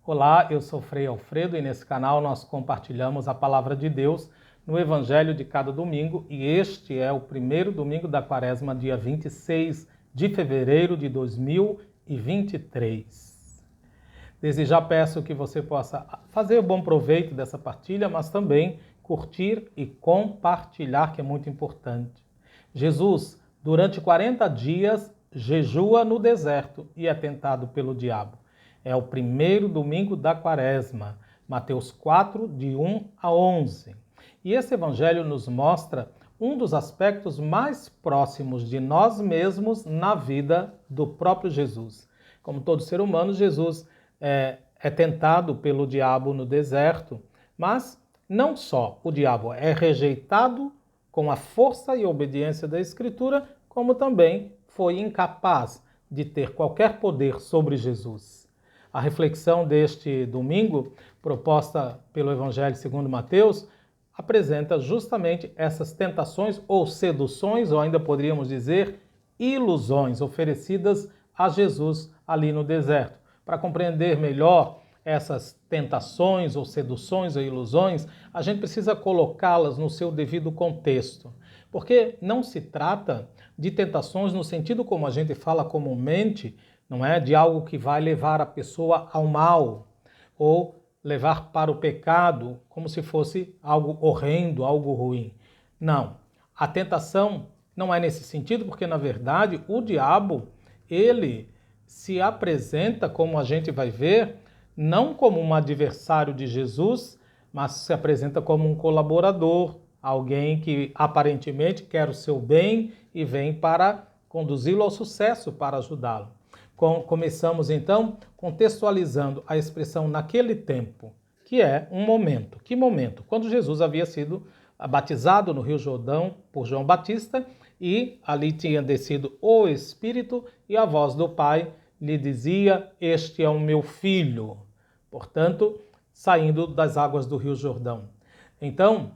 Olá, eu sou Frei Alfredo e nesse canal nós compartilhamos a Palavra de Deus no Evangelho de cada domingo e este é o primeiro domingo da Quaresma, dia 26 de fevereiro de 2023. Desde já peço que você possa fazer bom proveito dessa partilha, mas também curtir e compartilhar, que é muito importante. Jesus, durante 40 dias, jejua no deserto e é tentado pelo diabo. É o primeiro domingo da Quaresma, Mateus 4, de 1 a 11. E esse evangelho nos mostra um dos aspectos mais próximos de nós mesmos na vida do próprio Jesus. Como todo ser humano, Jesus é tentado pelo diabo no deserto, mas não só o diabo é rejeitado com a força e obediência da Escritura, como também foi incapaz de ter qualquer poder sobre Jesus. A reflexão deste domingo, proposta pelo Evangelho segundo Mateus, apresenta justamente essas tentações ou seduções, ou ainda poderíamos dizer, ilusões oferecidas a Jesus ali no deserto. Para compreender melhor essas tentações ou seduções ou ilusões, a gente precisa colocá-las no seu devido contexto. Porque não se trata de tentações no sentido como a gente fala comumente, não é? De algo que vai levar a pessoa ao mal ou levar para o pecado como se fosse algo horrendo, algo ruim. Não. A tentação não é nesse sentido, porque na verdade o diabo, ele se apresenta, como a gente vai ver, não como um adversário de Jesus, mas se apresenta como um colaborador, alguém que aparentemente quer o seu bem e vem para conduzi-lo ao sucesso, para ajudá-lo. Começamos então contextualizando a expressão naquele tempo, que é um momento. Que momento? Quando Jesus havia sido batizado no Rio Jordão por João Batista e ali tinha descido o Espírito e a voz do Pai lhe dizia: "Este é o meu filho", portanto, saindo das águas do Rio Jordão. Então,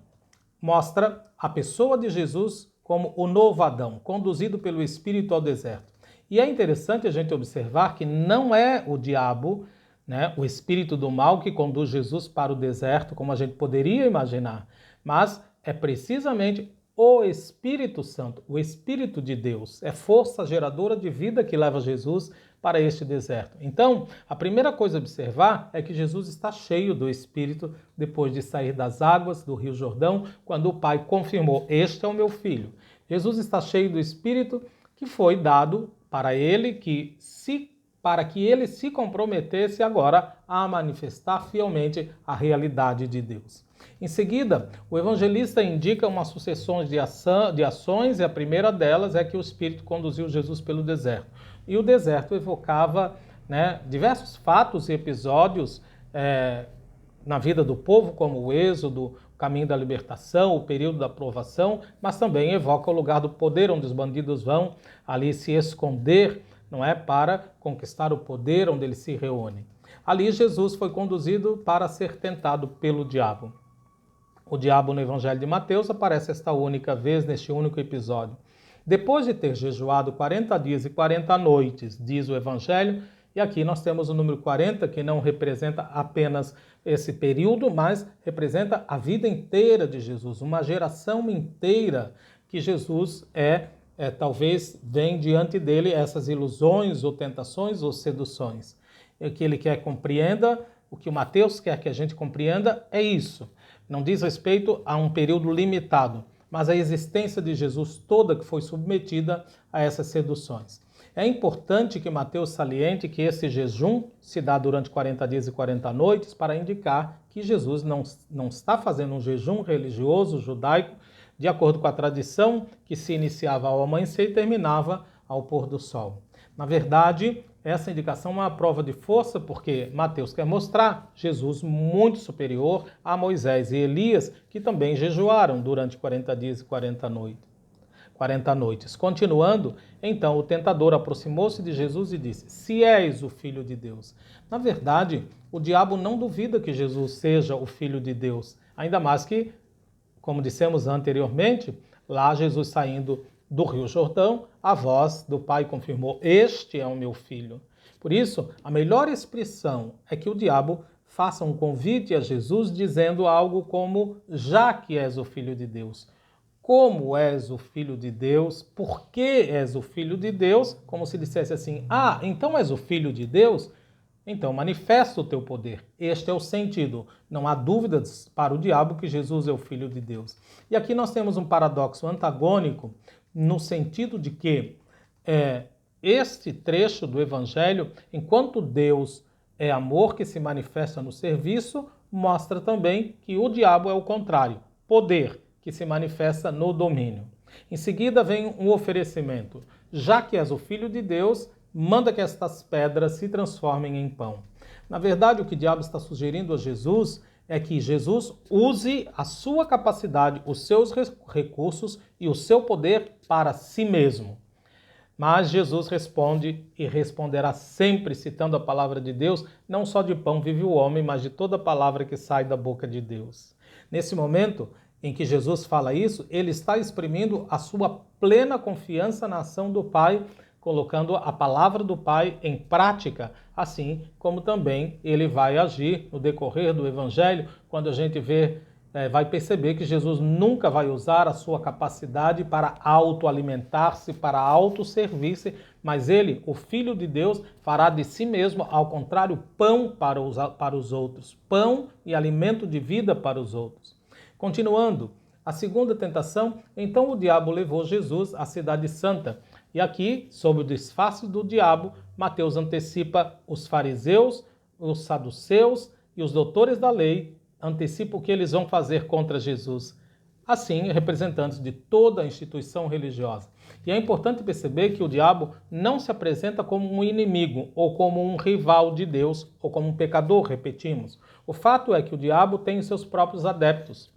mostra a pessoa de Jesus como o novo Adão, conduzido pelo Espírito ao deserto. E é interessante a gente observar que não é o diabo, né, o espírito do mal, que conduz Jesus para o deserto, como a gente poderia imaginar, mas é precisamente o Espírito Santo, o Espírito de Deus, é força geradora de vida que leva Jesus para este deserto. Então, a primeira coisa a observar é que Jesus está cheio do Espírito depois de sair das águas do Rio Jordão, quando o Pai confirmou: "Este é o meu filho". Jesus está cheio do Espírito que foi dado para ele, para que ele se comprometesse agora a manifestar fielmente a realidade de Deus. Em seguida, o evangelista indica uma sucessão de ações, e a primeira delas é que o Espírito conduziu Jesus pelo deserto. E o deserto evocava, né, diversos fatos e episódios na vida do povo, como o êxodo, o caminho da libertação, o período da provação, mas também evoca o lugar do poder, onde os bandidos vão ali se esconder, não é, para conquistar o poder, onde eles se reúnem. Ali Jesus foi conduzido para ser tentado pelo diabo. O diabo no Evangelho de Mateus aparece esta única vez, neste único episódio. Depois de ter jejuado 40 dias e 40 noites, diz o Evangelho, e aqui nós temos o número 40, que não representa apenas esse período, mas representa a vida inteira de Jesus, uma geração inteira que Jesus talvez vem diante dele essas ilusões ou tentações ou seduções. O que ele quer compreenda, o que o Mateus quer que a gente compreenda é isso. Não diz respeito a um período limitado, mas a existência de Jesus toda que foi submetida a essas seduções. É importante que Mateus saliente que esse jejum se dá durante 40 dias e 40 noites para indicar que Jesus não está fazendo um jejum religioso judaico de acordo com a tradição que se iniciava ao amanhecer e terminava ao pôr do sol. Na verdade, essa indicação é uma prova de força porque Mateus quer mostrar Jesus muito superior a Moisés e Elias, que também jejuaram durante 40 dias e 40 noites. Continuando, então o tentador aproximou-se de Jesus e disse: "Se és o Filho de Deus". Na verdade, o diabo não duvida que Jesus seja o Filho de Deus, ainda mais que, como dissemos anteriormente, lá Jesus saindo do Rio Jordão, a voz do Pai confirmou: "Este é o meu filho". Por isso, a melhor expressão é que o diabo faça um convite a Jesus dizendo algo como: já que és o Filho de Deus. Como és o Filho de Deus? Por que és o Filho de Deus? Como se dissesse assim: ah, então és o Filho de Deus? Então manifesta o teu poder. Este é o sentido. Não há dúvidas para o diabo que Jesus é o Filho de Deus. E aqui nós temos um paradoxo antagônico no sentido de que este trecho do Evangelho, enquanto Deus é amor que se manifesta no serviço, mostra também que o diabo é o contrário, poder que se manifesta no domínio. Em seguida vem um oferecimento. Já que és o Filho de Deus, manda que estas pedras se transformem em pão. Na verdade, o que o diabo está sugerindo a Jesus é que Jesus use a sua capacidade, os seus recursos e o seu poder para si mesmo. Mas Jesus responde e responderá sempre citando a palavra de Deus: não só de pão vive o homem, mas de toda palavra que sai da boca de Deus. Nesse momento em que Jesus fala isso, ele está exprimindo a sua plena confiança na ação do Pai, colocando a palavra do Pai em prática, assim como também ele vai agir no decorrer do Evangelho, quando a gente vai perceber que Jesus nunca vai usar a sua capacidade para autoalimentar-se, para autosservir-se, mas ele, o Filho de Deus, fará de si mesmo, ao contrário, pão para os outros, pão e alimento de vida para os outros. Continuando, a segunda tentação, então o diabo levou Jesus à cidade santa. E aqui, sob o disfarce do diabo, Mateus antecipa os fariseus, os saduceus e os doutores da lei, antecipa o que eles vão fazer contra Jesus. Assim, representantes de toda a instituição religiosa. E é importante perceber que o diabo não se apresenta como um inimigo, ou como um rival de Deus, ou como um pecador, repetimos. O fato é que o diabo tem os seus próprios adeptos.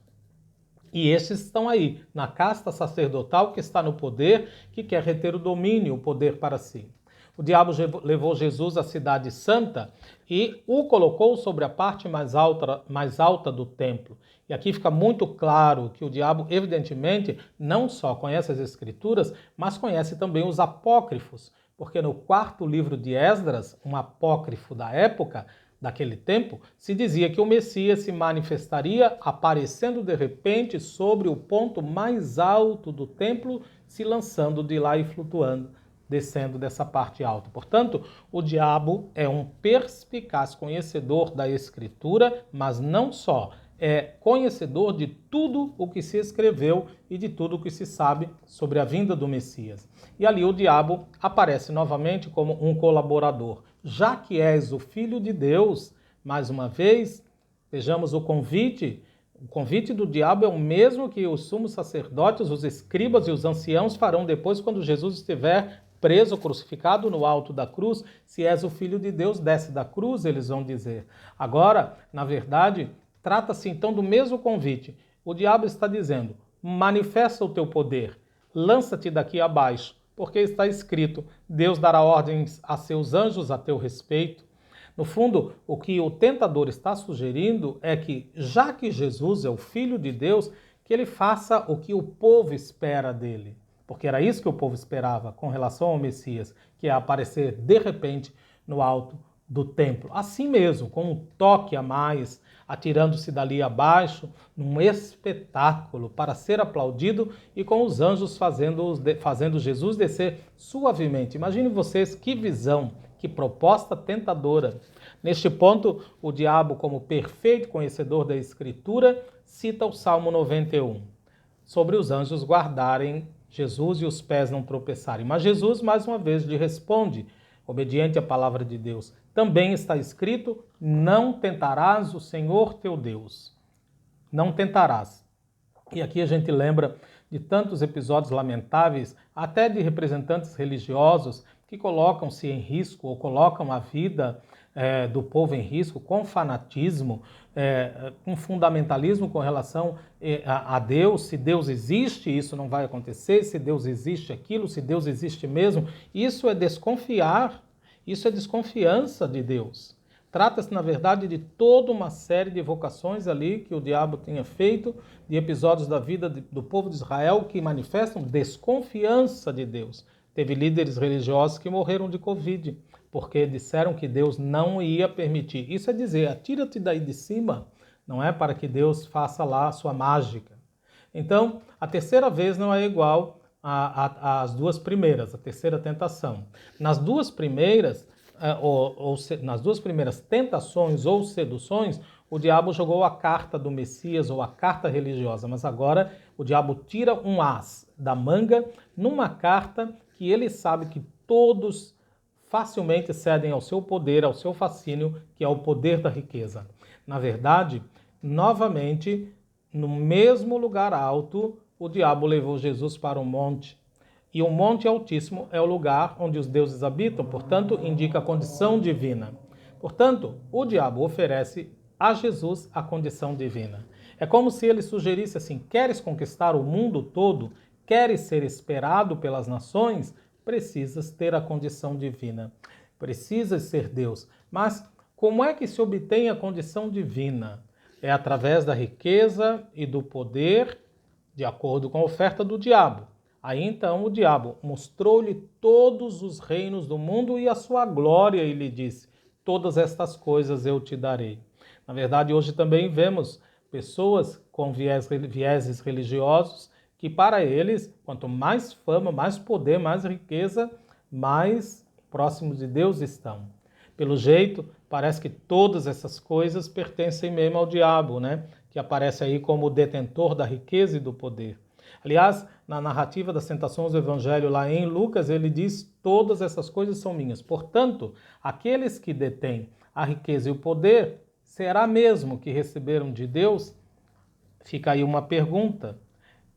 E esses estão aí, na casta sacerdotal que está no poder, que quer reter o domínio, o poder para si. O diabo levou Jesus à cidade santa e o colocou sobre a parte mais alta do templo. E aqui fica muito claro que o diabo, evidentemente, não só conhece as Escrituras, mas conhece também os apócrifos. Porque no quarto livro de Esdras, um apócrifo da época, daquele tempo, se dizia que o Messias se manifestaria aparecendo de repente sobre o ponto mais alto do templo, se lançando de lá e flutuando, descendo dessa parte alta. Portanto, o diabo é um perspicaz conhecedor da Escritura, mas não só, é conhecedor de tudo o que se escreveu e de tudo o que se sabe sobre a vinda do Messias. E ali o diabo aparece novamente como um colaborador. Já que és o Filho de Deus, mais uma vez, vejamos o convite. O convite do diabo é o mesmo que os sumos sacerdotes, os escribas e os anciãos farão depois quando Jesus estiver preso, crucificado no alto da cruz. Se és o Filho de Deus, desce da cruz, eles vão dizer. Agora, na verdade, trata-se então do mesmo convite. O diabo está dizendo: manifesta o teu poder, lança-te daqui abaixo, porque está escrito: Deus dará ordens a seus anjos a teu respeito. No fundo, o que o tentador está sugerindo é que, já que Jesus é o Filho de Deus, que ele faça o que o povo espera dele. Porque era isso que o povo esperava com relação ao Messias, que é aparecer de repente no alto do templo. Assim mesmo, com um toque a mais, atirando-se dali abaixo, num espetáculo para ser aplaudido e com os anjos fazendo Jesus descer suavemente. Imaginem vocês que visão, que proposta tentadora. Neste ponto, o diabo, como perfeito conhecedor da Escritura, cita o Salmo 91, sobre os anjos guardarem Jesus e os pés não tropeçarem. Mas Jesus, mais uma vez, lhe responde, obediente à palavra de Deus: também está escrito: não tentarás o Senhor teu Deus. Não tentarás. E aqui a gente lembra de tantos episódios lamentáveis, até de representantes religiosos que colocam-se em risco ou colocam a vida do povo em risco com fanatismo, com fundamentalismo com relação a Deus. Se Deus existe, isso não vai acontecer. Se Deus existe, aquilo. Se Deus existe mesmo, isso é desconfiar. Isso é desconfiança de Deus. Trata-se, na verdade, de toda uma série de evocações ali que o diabo tinha feito, de episódios da vida do povo de Israel que manifestam desconfiança de Deus. Teve líderes religiosos que morreram de Covid, porque disseram que Deus não ia permitir. Isso é dizer, atira-te daí de cima, não é para que Deus faça lá a sua mágica. Então, a terceira vez não é igual às duas primeiras, a terceira tentação. Nas duas primeiras, nas duas primeiras tentações ou seduções, o diabo jogou a carta do Messias ou a carta religiosa, mas agora o diabo tira um as da manga numa carta que ele sabe que todos facilmente cedem ao seu poder, ao seu fascínio, que é o poder da riqueza. Na verdade, novamente, no mesmo lugar alto, o diabo levou Jesus para um monte. E o Monte Altíssimo é o lugar onde os deuses habitam, portanto, indica a condição divina. Portanto, o diabo oferece a Jesus a condição divina. É como se ele sugerisse assim: queres conquistar o mundo todo? Queres ser esperado pelas nações? Precisas ter a condição divina. Precisas ser Deus. Mas como é que se obtém a condição divina? É através da riqueza e do poder, de acordo com a oferta do diabo. Aí então o diabo mostrou-lhe todos os reinos do mundo e a sua glória e lhe disse: todas estas coisas eu te darei. Na verdade, hoje também vemos pessoas com vieses religiosos que para eles, quanto mais fama, mais poder, mais riqueza, mais próximos de Deus estão. Pelo jeito, parece que todas essas coisas pertencem mesmo ao diabo, né? Que aparece aí como o detentor da riqueza e do poder. Aliás, na narrativa das tentações do Evangelho, lá em Lucas, ele diz: todas essas coisas são minhas. Portanto, aqueles que detêm a riqueza e o poder, será mesmo que receberam de Deus? Fica aí uma pergunta.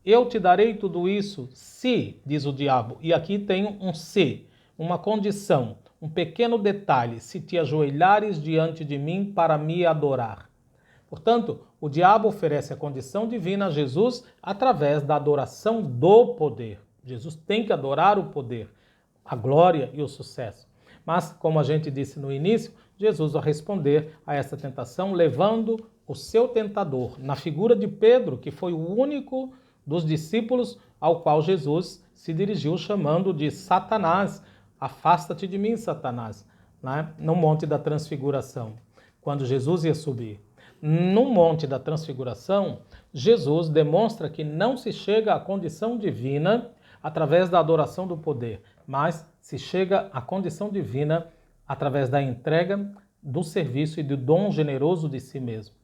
Eu te darei tudo isso se, diz o diabo, e aqui tem um se, uma condição, um pequeno detalhe: se te ajoelhares diante de mim para me adorar. Portanto, o diabo oferece a condição divina a Jesus através da adoração do poder. Jesus tem que adorar o poder, a glória e o sucesso. Mas, como a gente disse no início, Jesus vai responder a essa tentação levando o seu tentador, na figura de Pedro, que foi o único dos discípulos ao qual Jesus se dirigiu chamando de Satanás. Afasta-te de mim, Satanás, né? No Monte da Transfiguração, quando Jesus ia subir. No Monte da Transfiguração, Jesus demonstra que não se chega à condição divina através da adoração do poder, mas se chega à condição divina através da entrega, do serviço e do dom generoso de si mesmo.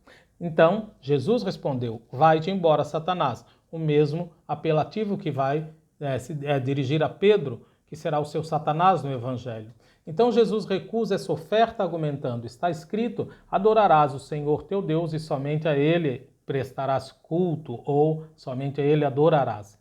Então, Jesus respondeu: vai-te embora, Satanás, o mesmo apelativo que vai se dirigir a Pedro, que será o seu Satanás no Evangelho. Então Jesus recusa essa oferta argumentando: está escrito, adorarás o Senhor teu Deus e somente a Ele prestarás culto, ou somente a Ele adorarás.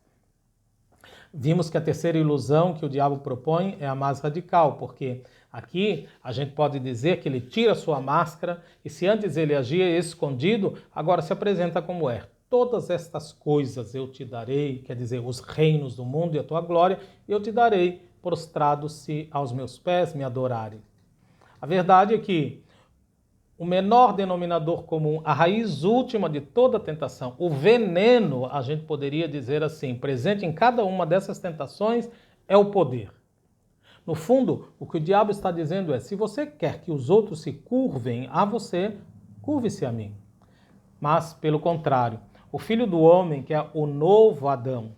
Vimos que a terceira ilusão que o diabo propõe é a mais radical, porque aqui a gente pode dizer que ele tira sua máscara e se antes ele agia escondido, agora se apresenta como é. Todas estas coisas eu te darei, quer dizer, os reinos do mundo e a tua glória, eu te darei, prostrados-se aos meus pés me adorarem. A verdade é que o menor denominador comum, a raiz última de toda tentação, o veneno, a gente poderia dizer assim, presente em cada uma dessas tentações, é o poder. No fundo, o que o diabo está dizendo é: se você quer que os outros se curvem a você, curve-se a mim. Mas, pelo contrário, o Filho do Homem, que é o novo Adão,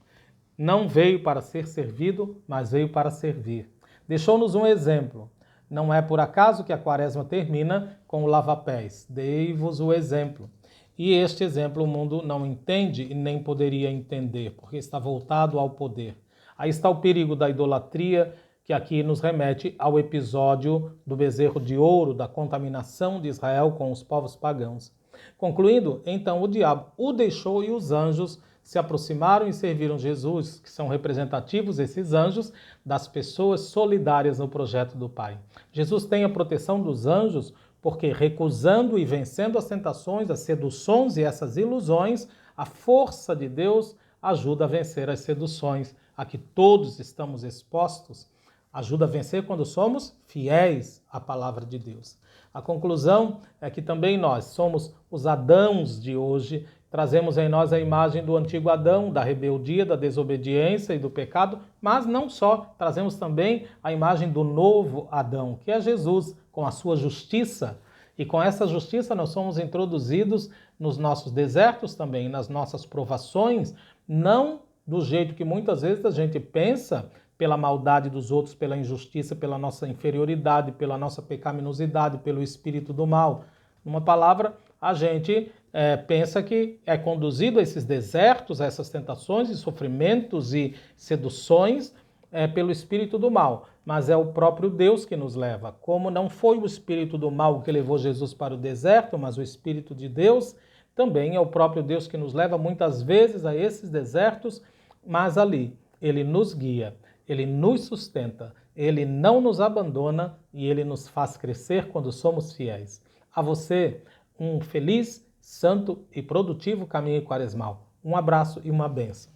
não veio para ser servido, mas veio para servir. Deixou-nos um exemplo. Não é por acaso que a Quaresma termina com o lava-pés. Dei-vos o exemplo. E este exemplo o mundo não entende e nem poderia entender, porque está voltado ao poder. Aí está o perigo da idolatria, que aqui nos remete ao episódio do bezerro de ouro, da contaminação de Israel com os povos pagãos. Concluindo, então o diabo o deixou e os anjos se aproximaram e serviram Jesus, que são representativos, esses anjos, das pessoas solidárias no projeto do Pai. Jesus tem a proteção dos anjos porque, recusando e vencendo as tentações, as seduções e essas ilusões, a força de Deus ajuda a vencer as seduções a que todos estamos expostos. Ajuda a vencer quando somos fiéis à palavra de Deus. A conclusão é que também nós somos os Adãos de hoje trazemos em nós a imagem do antigo Adão, da rebeldia, da desobediência e do pecado, mas não só, trazemos também a imagem do novo Adão, que é Jesus, com a sua justiça. E com essa justiça nós somos introduzidos nos nossos desertos também, nas nossas provações, não do jeito que muitas vezes a gente pensa, pela maldade dos outros, pela injustiça, pela nossa inferioridade, pela nossa pecaminosidade, pelo espírito do mal. Numa palavra, a gente pensa que é conduzido a esses desertos, a essas tentações e sofrimentos e seduções pelo espírito do mal. Mas é o próprio Deus que nos leva. Como não foi o espírito do mal que levou Jesus para o deserto, mas o espírito de Deus, também é o próprio Deus que nos leva muitas vezes a esses desertos, mas ali ele nos guia, ele nos sustenta, ele não nos abandona e ele nos faz crescer quando somos fiéis. A você, um feliz, santo e produtivo caminho quaresmal. Um abraço e uma bênção.